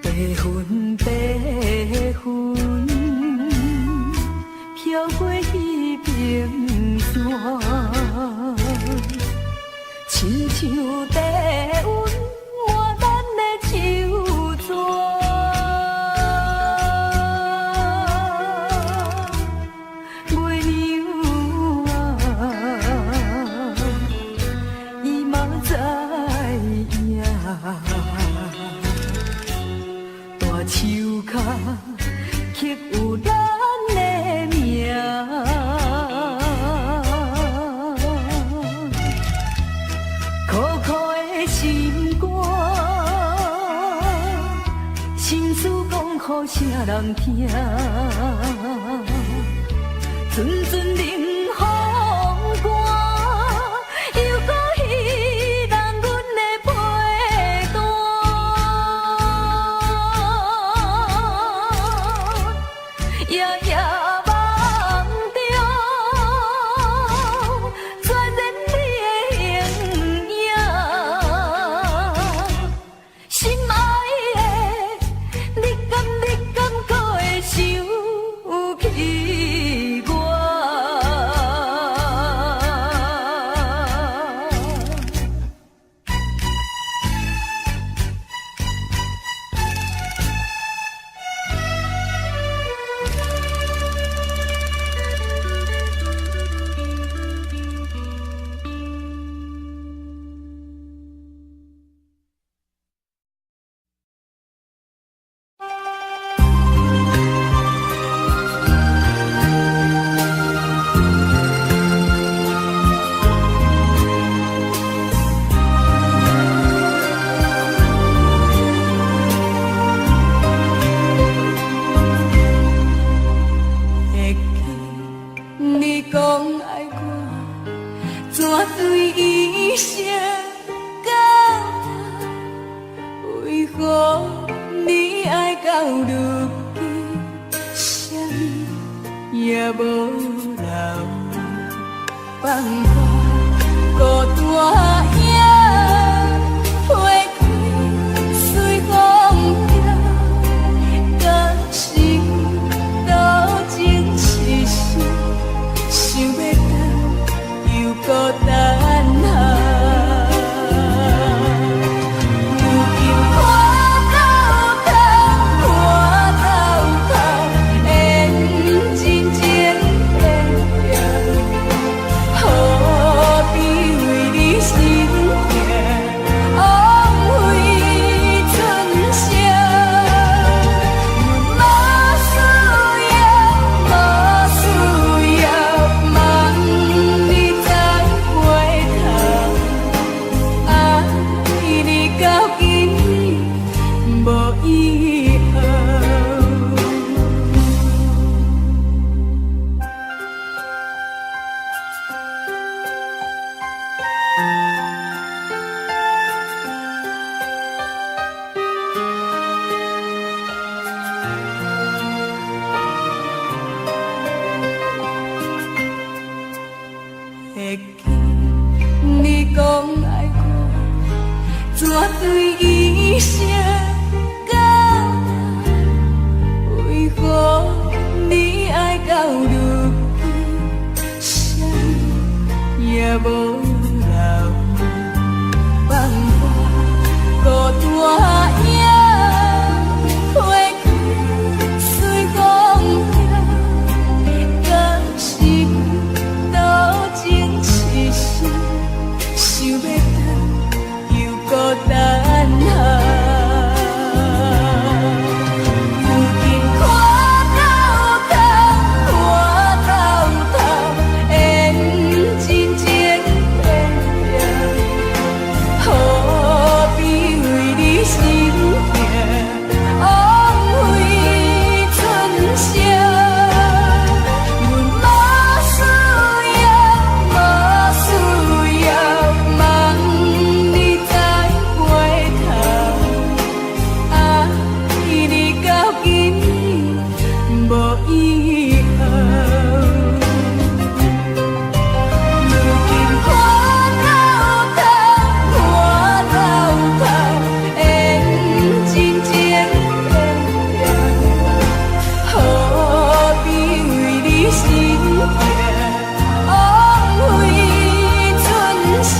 白云飘过彼平山，亲像低温满咱的手纸，月娘啊，伊嘛知影。大树脚刻有咱的名，苦苦的心肝，心事讲予啥人听？阵阵冷风寒，又搁彼人阮的被单。夜夜梦中，全然你的形影。心爱的，你敢搁会想起我？你讲爱我，怎对伊声交代？为何你爱到如今，啥物也无留？放我孤单影，花开随风飘，甘心到情痴心。想要等，又孤单下。如今看透透，看透透，缘真情变调，何必为你心声到为何你爱到如此，也无留，放我孤单影飞去随风飘，敢是多情痴心，想要回又孤单下。如今看透透，看透透，缘真情变变，何必为你心痛，枉费春宵。阮无需要，无需要，望你再回头，爱你到今无以后。如今看透透，看透透，缘真情变变，何必为你心痛，枉费春宵。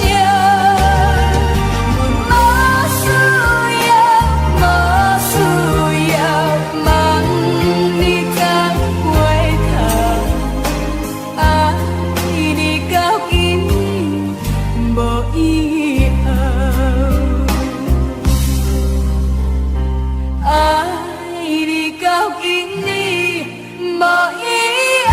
阮无需要，无需要，望你再回头，爱你到今无以后，爱你到今无以后。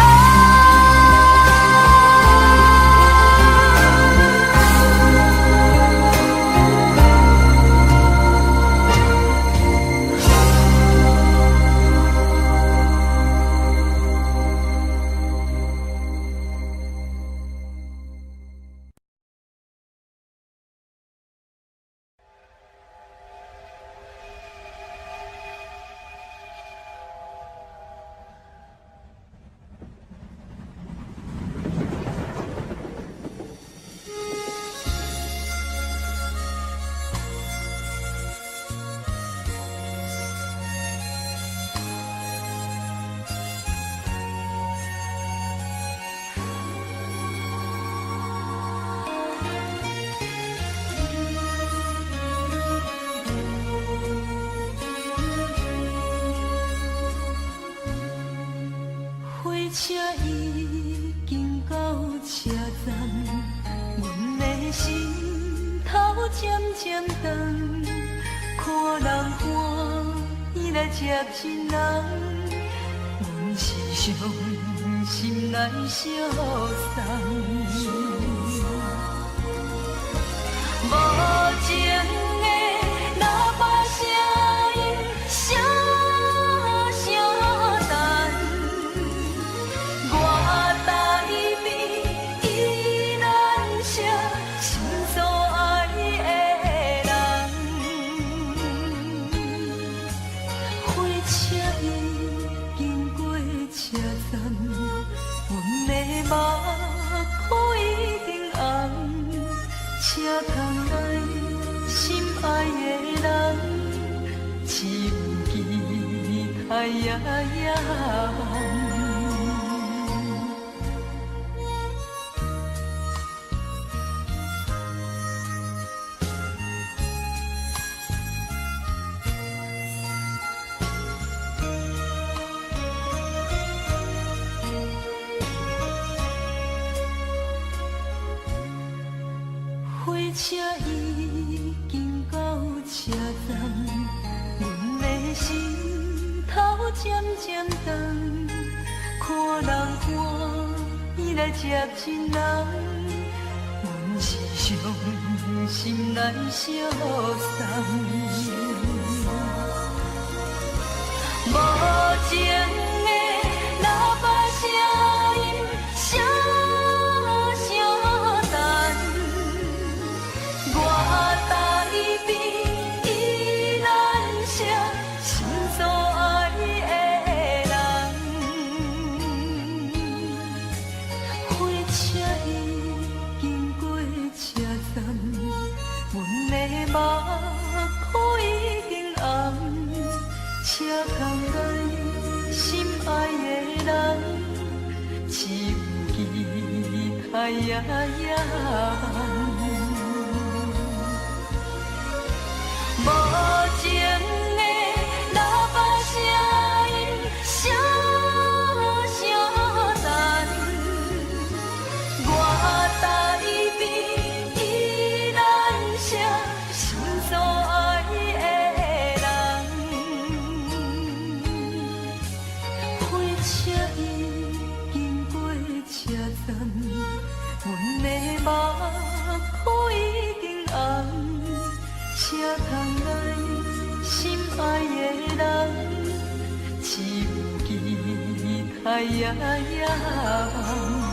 火车已经到车站，阮的心头渐渐长，看人欢，伊来接亲人，阮是伤心内相送。无情的喇叭声音，声声淡。我台边依然写心所爱的人，火车已经过车站，阮的目眶已经红，车窗内心爱的人，只有期待夜红。火车已经到车站，阮的心头渐渐长，看人欢，伊来接亲人，阮是伤心内相送。无情的喇叭声音，声声淡。我台边依然写心所爱的人，火车已经过车站，阮的目眶已只有期待呀呀望。无情的喇叭声音，声声震。我台边依然写心所爱的人，火车已经过车站，阮的目眶已经红。谁通来心爱的人，只有期待呀呀望。